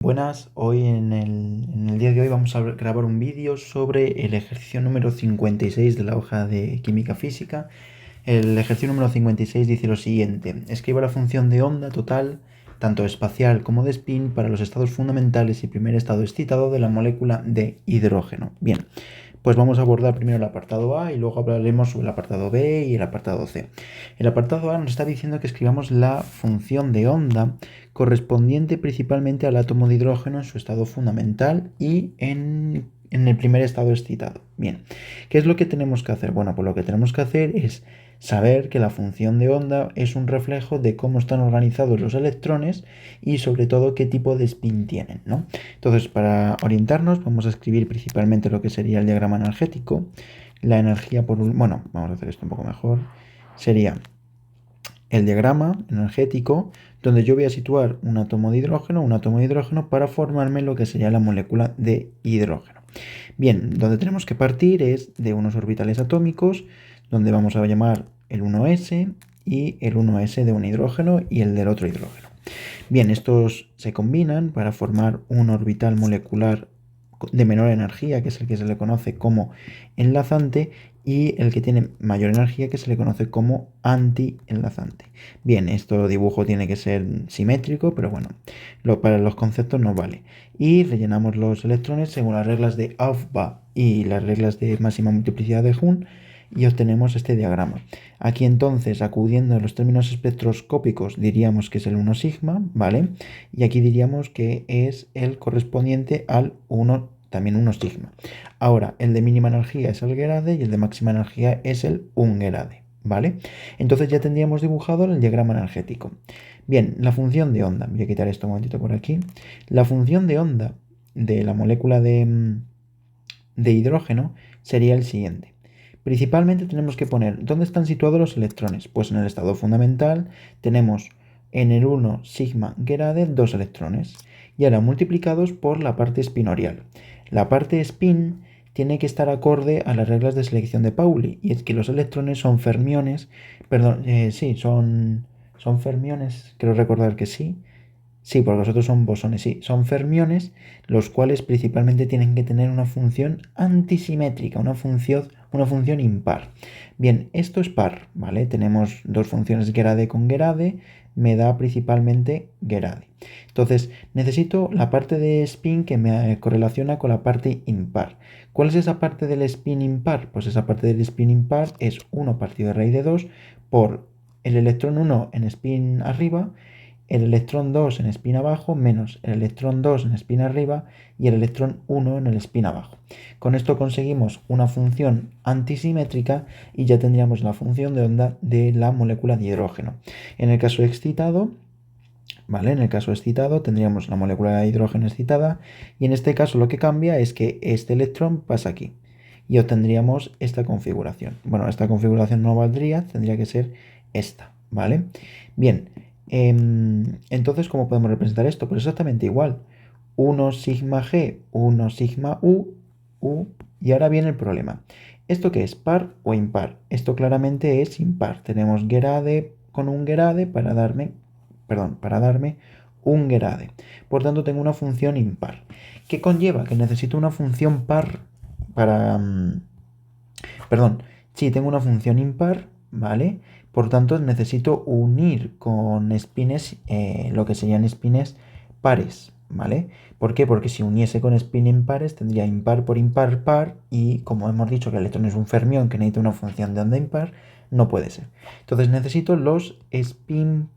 Buenas, hoy en el día de hoy vamos a grabar un vídeo sobre el ejercicio número 56 de la hoja de química física. El ejercicio número 56 dice lo siguiente: escriba la función de onda total, tanto espacial como de spin, para los estados fundamentales y primer estado excitado de la molécula de hidrógeno. Bien, pues vamos a abordar primero el apartado A y luego hablaremos sobre el apartado B y el apartado C. El apartado A nos está diciendo que escribamos la función de onda correspondiente principalmente al átomo de hidrógeno en su estado fundamental y en el primer estado excitado. Bien, ¿qué es lo que tenemos que hacer? Bueno, pues lo que tenemos que hacer es saber que la función de onda es un reflejo de cómo están organizados los electrones y sobre todo qué tipo de spin tienen, ¿no? Entonces, para orientarnos vamos a escribir principalmente lo que sería el diagrama energético. La energía bueno, vamos a hacer esto un poco mejor. Sería el diagrama energético donde yo voy a situar un átomo de hidrógeno para formarme lo que sería la molécula de hidrógeno. Bien, donde tenemos que partir es de unos orbitales atómicos, donde vamos a llamar el 1s y el 1s de un hidrógeno y el del otro hidrógeno. Bien, estos se combinan para formar un orbital molecular de menor energía, que es el que se le conoce como enlazante, y el que tiene mayor energía, que se le conoce como antienlazante. Bien, este dibujo tiene que ser simétrico, pero bueno, para los conceptos no vale. Y rellenamos los electrones según las reglas de Aufbau y las reglas de máxima multiplicidad de Hund y obtenemos este diagrama. Aquí entonces, acudiendo a los términos espectroscópicos, diríamos que es el 1 sigma, ¿vale? Y aquí diríamos que es el correspondiente al 1, también 1 sigma. Ahora, el de mínima energía es el Gerade y el de máxima energía es el Ungerade, ¿vale? Entonces ya tendríamos dibujado el diagrama energético. Bien, la función de onda, voy a quitar esto un momentito por aquí. La función de onda de la molécula de hidrógeno sería el siguiente. Principalmente tenemos que poner dónde están situados los electrones. Pues en el estado fundamental tenemos en el 1 sigma Gerade 2 electrones y ahora multiplicados por la parte espinorial. La parte spin tiene que estar acorde a las reglas de selección de Pauli, y es que los electrones son fermiones, perdón, sí, son fermiones, creo recordar que sí. Sí, porque los otros son bosones, sí, son fermiones, los cuales principalmente tienen que tener una función antisimétrica, una función impar. Bien, esto es par, ¿vale? Tenemos dos funciones Gerade con Gerade, me da principalmente Gerade. Entonces, necesito la parte de spin que me correlaciona con la parte impar. ¿Cuál es esa parte del spin impar? Pues esa parte del spin impar es 1 partido de raíz de 2 por el electrón 1 en spin arriba, el electrón 2 en spin abajo menos el electrón 2 en spin arriba y el electrón 1 en el spin abajo. Con esto conseguimos una función antisimétrica y ya tendríamos la función de onda de la molécula de hidrógeno. En el caso excitado, ¿vale? En el caso excitado tendríamos la molécula de hidrógeno excitada y en este caso lo que cambia es que este electrón pasa aquí y obtendríamos esta configuración. Bueno, esta configuración no valdría, tendría que ser esta, ¿vale? Bien. Entonces, ¿cómo podemos representar esto? Pues exactamente igual. 1 sigma G, 1 sigma U, y ahora viene el problema. ¿Esto qué es? ¿Par o impar? Esto claramente es impar. Tenemos Gerade con un Gerade para darme un Gerade. Por tanto, tengo una función impar. ¿Qué conlleva? Que necesito una función par para... sí, tengo una función impar, ¿vale? Por tanto, necesito unir con spines, lo que serían spines pares, ¿vale? ¿Por qué? Porque si uniese con spin impares tendría impar por impar par y como hemos dicho que el electrón es un fermión que necesita una función de onda impar, no puede ser. Entonces necesito los spin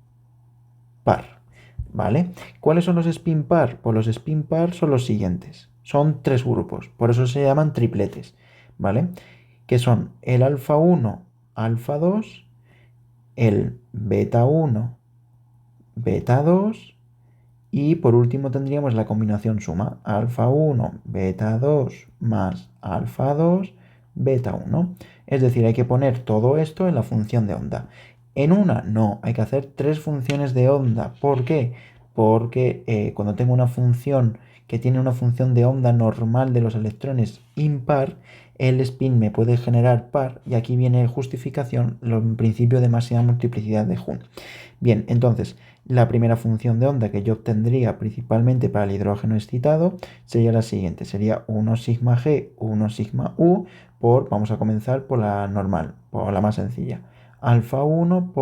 par, ¿vale? ¿Cuáles son los spin par? Pues los spin par son los siguientes. Son 3 grupos, por eso se llaman tripletes, ¿vale? Que son el alfa 1, alfa 2, el beta 1, beta 2 y por último tendríamos la combinación suma alfa 1, beta 2 más alfa 2, beta 1. Es decir, hay que poner todo esto en la función de onda. En una, no, hay que hacer 3 funciones de onda. ¿Por qué? Porque cuando tengo una función que tiene una función de onda normal de los electrones impar, el spin me puede generar par y aquí viene justificación, el principio de máxima multiplicidad de Hund. Bien, entonces, La primera función de onda que yo obtendría principalmente para el hidrógeno excitado sería la siguiente. Sería 1 sigma G, 1 sigma U vamos a comenzar por la normal, por la más sencilla. Alfa 1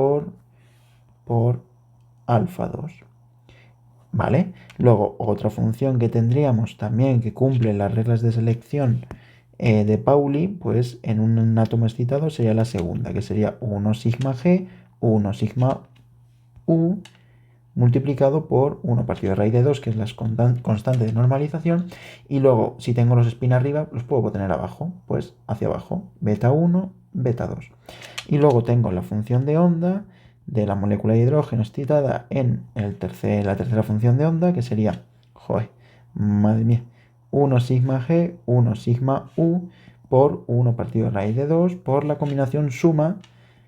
por alfa 2. ¿Vale? Luego, otra función que tendríamos también que cumple las reglas de selección de Pauli, pues en un átomo excitado sería la segunda, que sería 1 sigma G, 1 sigma U, multiplicado por 1 partido de raíz de 2, que es la constante de normalización, y luego, si tengo los spin arriba, los puedo tener abajo, pues hacia abajo, beta 1, beta 2. Y luego tengo la función de onda de la molécula de hidrógeno excitada en la tercera función de onda, que sería, joder, madre mía, 1 sigma G, 1 sigma U, por 1 partido de raíz de 2, por la combinación suma,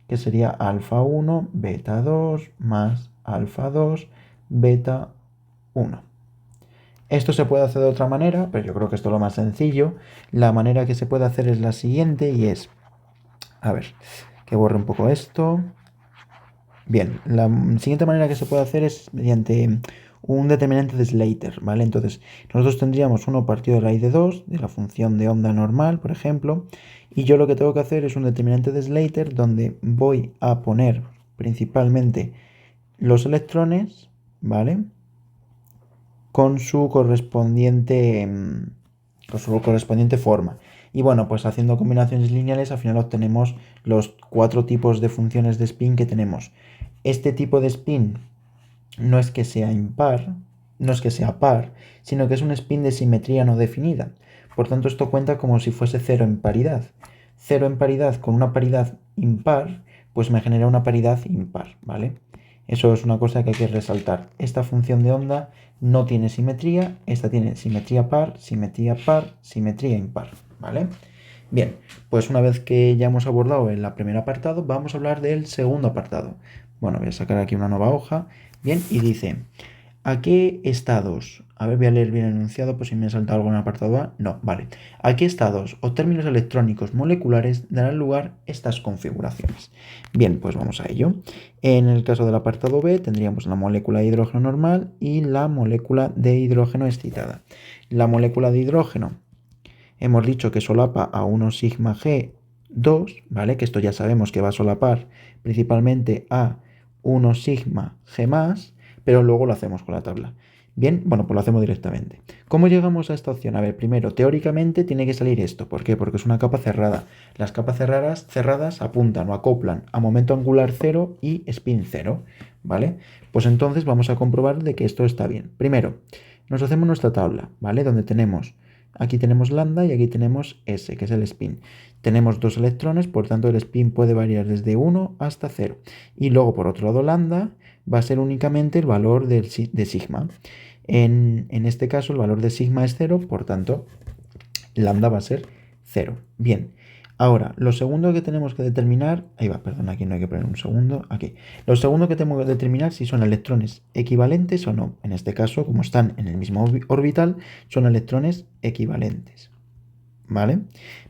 que sería alfa 1, beta 2, más alfa 2, beta 1. Esto se puede hacer de otra manera, pero yo creo que esto es lo más sencillo. La manera que se puede hacer es la siguiente y es, a ver, que borre un poco esto. Bien, la siguiente manera que se puede hacer es mediante un determinante de Slater, ¿vale? Entonces, nosotros tendríamos 1 partido de raíz de 2 de la función de onda normal, por ejemplo, y yo lo que tengo que hacer es un determinante de Slater donde voy a poner principalmente los electrones, ¿vale? Con su correspondiente forma. Y bueno, pues haciendo combinaciones lineales al final obtenemos los 4 tipos de funciones de spin que tenemos. Este tipo de spin no es que sea impar, no es que sea par, sino que es un spin de simetría no definida. Por tanto, esto cuenta como si fuese 0 en paridad. 0 en paridad con una paridad impar, pues me genera una paridad impar, ¿vale? Eso es una cosa que hay que resaltar. Esta función de onda no tiene simetría, esta tiene simetría par, simetría impar, ¿vale? Bien, pues una vez que ya hemos abordado el primer apartado, vamos a hablar del segundo apartado. Bueno, voy a sacar aquí una nueva hoja. Bien, y dice, ¿a qué estados? A ver, voy a leer bien el enunciado, por si me he saltado algún apartado A. No, vale. ¿A qué estados o términos electrónicos moleculares darán lugar estas configuraciones? Bien, pues vamos a ello. En el caso del apartado B tendríamos la molécula de hidrógeno normal y la molécula de hidrógeno excitada. La molécula de hidrógeno hemos dicho que solapa a 1 sigma G2, ¿vale? Que esto ya sabemos que va a solapar principalmente a 1 sigma G+, pero luego lo hacemos con la tabla. Bien, bueno, pues lo hacemos directamente. ¿Cómo llegamos a esta opción? A ver, primero, teóricamente tiene que salir esto. ¿Por qué? Porque es una capa cerrada. Las capas cerradas apuntan o acoplan a momento angular 0 y spin 0, ¿vale? Pues entonces vamos a comprobar de que esto está bien. Primero, nos hacemos nuestra tabla, ¿vale? Donde tenemos, aquí tenemos lambda y aquí tenemos S, que es el spin. Tenemos 2 electrones, por tanto el spin puede variar desde 1 hasta 0. Y luego, por otro lado, lambda va a ser únicamente el valor de sigma. En este caso, el valor de sigma es 0, por tanto, lambda va a ser 0. Bien, ahora, lo segundo que tenemos que determinar, ahí va, perdón, aquí no hay que poner un segundo, aquí. Lo segundo que tenemos que determinar si son electrones equivalentes o no. En este caso, como están en el mismo orbital, son electrones equivalentes. ¿Vale?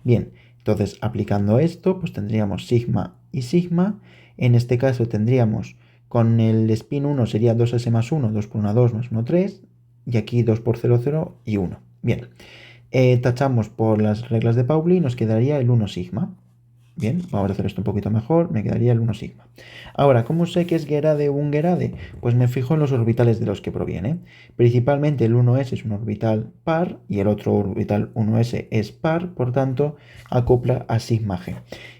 Bien, entonces aplicando esto, pues tendríamos sigma y sigma. En este caso tendríamos con el spin 1 sería 2s más 1, 2 por 1, 2 más 1, 3. Y aquí 2 por 0, 0 y 1. Bien, tachamos por las reglas de Pauli y nos quedaría el 1 sigma. Bien, vamos a hacer esto un poquito mejor, me quedaría el 1 sigma. Ahora, ¿cómo sé que es Gerade o un Gerade? Pues me fijo en los orbitales de los que proviene. Principalmente el 1s es un orbital par y el otro orbital 1s es par, por tanto, acopla a sigma g.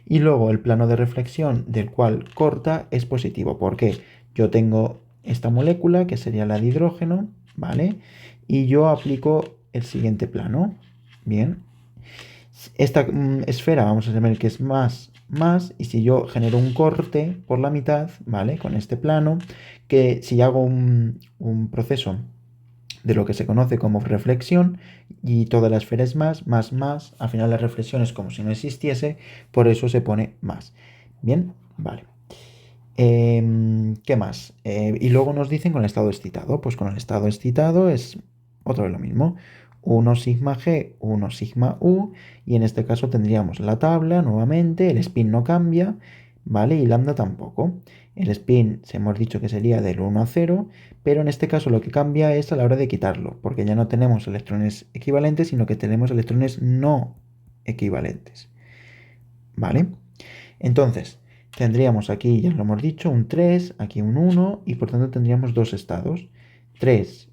Y luego el plano de reflexión del cual corta es positivo. ¿Por qué? Yo tengo esta molécula, que sería la de hidrógeno, ¿vale? Y yo aplico el siguiente plano. Bien, esta esfera vamos a saber que es más, y si yo genero un corte por la mitad, ¿vale? Con este plano, que si hago un proceso de lo que se conoce como reflexión y toda la esfera es más, al final la reflexión es como si no existiese, por eso se pone más. Bien, vale. ¿Qué más? Y luego nos dicen con el estado excitado. Pues con el estado excitado es otra vez lo mismo. 1 sigma G, 1 sigma U. Y en este caso tendríamos la tabla nuevamente. El spin no cambia, ¿vale? Y lambda tampoco. El spin se hemos dicho que sería del 1 a 0, pero en este caso lo que cambia es a la hora de quitarlo, porque ya no tenemos electrones equivalentes, sino que tenemos electrones no equivalentes. ¿Vale? Entonces, tendríamos aquí, ya lo hemos dicho, un 3, aquí un 1, y por tanto tendríamos dos estados, 3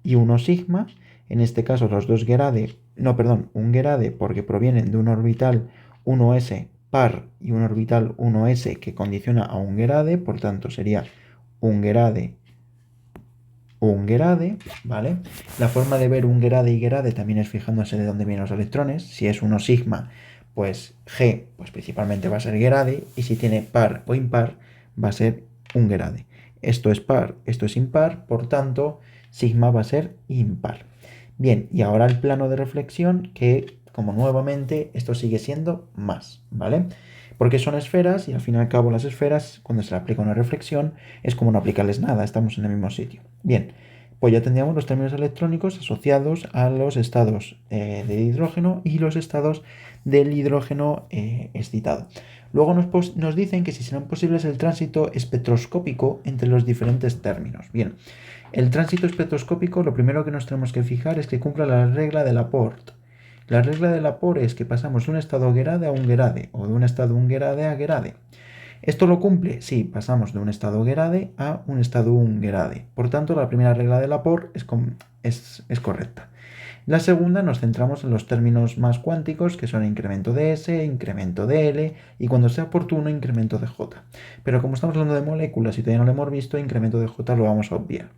y 1 sigma. En este caso los dos Gerade, no, perdón, un Gerade porque provienen de un orbital 1s par y un orbital 1s que condiciona a un Gerade, por tanto sería un Gerade, ¿vale? La forma de ver un Gerade y Gerade también es fijándose de dónde vienen los electrones. Si es 1 sigma, pues G, pues principalmente va a ser Gerade, y si tiene par o impar, va a ser un Gerade. Esto es par, esto es impar, por tanto, sigma va a ser impar. Bien, y ahora el plano de reflexión, que como nuevamente esto sigue siendo más, ¿vale? Porque son esferas y al fin y al cabo las esferas, cuando se le aplica una reflexión, es como no aplicarles nada, estamos en el mismo sitio. Bien, pues ya tendríamos los términos electrónicos asociados a los estados de hidrógeno y los estados del hidrógeno excitado. Luego nos dicen que si serán posibles el tránsito espectroscópico entre los diferentes términos. Bien, el tránsito espectroscópico, lo primero que nos tenemos que fijar es que cumpla la regla de Laporte. La regla de Laporte es que pasamos de un estado Gerade a un Gerade, o de un estado Ungerade a Gerade. ¿Esto lo cumple? Sí, pasamos de un estado Gerade a un estado Ungerade. Por tanto, la primera regla de Laporte es correcta. La segunda nos centramos en los términos más cuánticos, que son incremento de S, incremento de L y cuando sea oportuno, incremento de J. Pero como estamos hablando de moléculas y todavía no lo hemos visto, incremento de J lo vamos a obviar.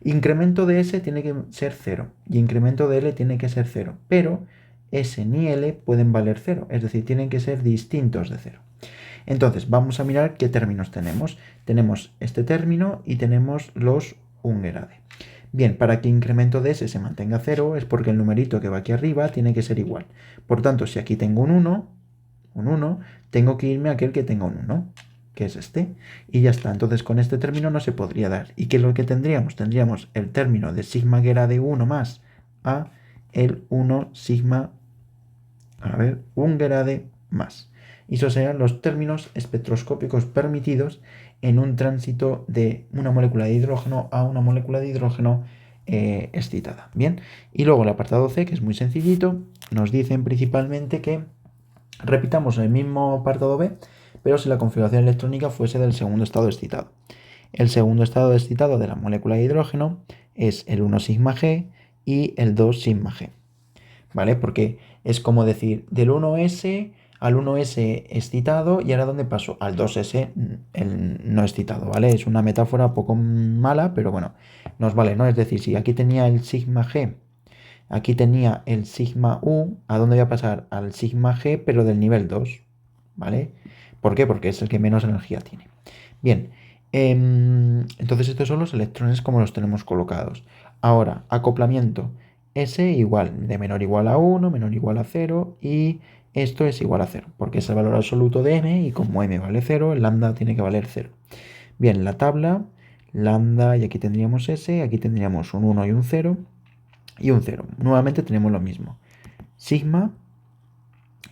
Incremento de S tiene que ser 0 y incremento de L tiene que ser 0, pero S ni L pueden valer 0, es decir, tienen que ser distintos de 0. Entonces, vamos a mirar qué términos tenemos. Tenemos este término y tenemos los Ungerade. Bien, para que incremento de S se mantenga 0 es porque el numerito que va aquí arriba tiene que ser igual. Por tanto, si aquí tengo un 1, tengo que irme a aquel que tenga un 1, que es este. Y ya está, entonces con este término no se podría dar. ¿Y qué es lo que tendríamos? Tendríamos el término de sigma Gerade 1 más a el 1 sigma, Ungerade más. Y esos serían los términos espectroscópicos permitidos en un tránsito de una molécula de hidrógeno a una molécula de hidrógeno excitada. Bien, y luego el apartado C, que es muy sencillito, nos dicen principalmente que repitamos el mismo apartado B, pero si la configuración electrónica fuese del segundo estado excitado. El segundo estado excitado de la molécula de hidrógeno es el 1 sigma G y el 2 sigma G. ¿Vale? Porque es como decir del 1s al 1s excitado y ahora ¿dónde paso? Al 2s el no excitado, ¿vale? Es una metáfora poco mala, pero bueno, nos vale, ¿no? Es decir, si aquí tenía el sigma G, aquí tenía el sigma U, ¿a dónde voy a pasar? Al sigma G, pero del nivel 2, ¿vale? ¿Por qué? Porque es el que menos energía tiene. Bien, entonces estos son los electrones como los tenemos colocados. Ahora, acoplamiento. S igual, de menor igual a 1, menor igual a 0 y esto es igual a 0, porque es el valor absoluto de m y como m vale 0, el lambda tiene que valer 0. Bien, la tabla, lambda, y aquí tendríamos S, aquí tendríamos un 1 y un 0 y un 0. Nuevamente tenemos lo mismo, sigma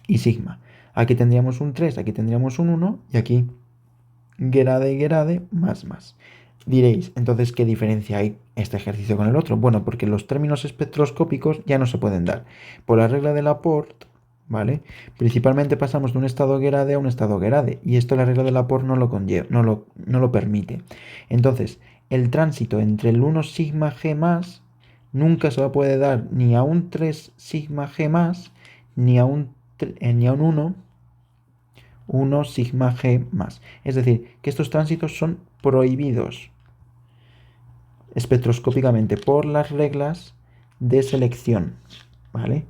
y sigma. Aquí tendríamos un 3, aquí tendríamos un 1 y aquí Gerade, más. Diréis, entonces, ¿qué diferencia hay este ejercicio con el otro? Bueno, porque los términos espectroscópicos ya no se pueden dar. Por la regla de Laporte, ¿vale? Principalmente pasamos de un estado Gerade a un estado Gerade, y esto la regla de Laporte no lo permite. Entonces, el tránsito entre el 1 sigma G más nunca se va a poder dar ni a un 3 sigma G más, ni a un 1 sigma G más. Es decir, que estos tránsitos son prohibidos espectroscópicamente por las reglas de selección, ¿vale?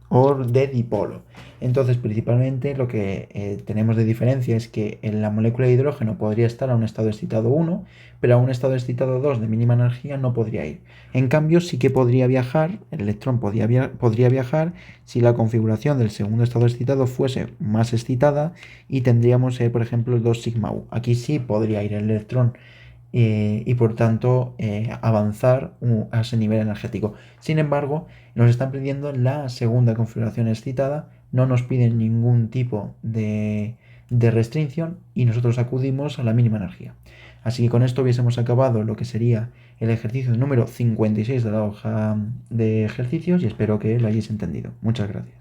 O de dipolo. Entonces, principalmente lo que tenemos de diferencia es que en la molécula de hidrógeno podría estar a un estado excitado 1, pero a un estado excitado 2 de mínima energía no podría ir. En cambio, sí que podría viajar, el electrón podría viajar si la configuración del segundo estado excitado fuese más excitada y tendríamos, por ejemplo, el 2 sigma U. Aquí sí podría ir el electrón y por tanto avanzar a ese nivel energético. Sin embargo, nos están pidiendo la segunda configuración excitada, no nos piden ningún tipo de de restricción y nosotros acudimos a la mínima energía. Así que con esto hubiésemos acabado lo que sería el ejercicio número 56 de la hoja de ejercicios y espero que lo hayáis entendido. Muchas gracias.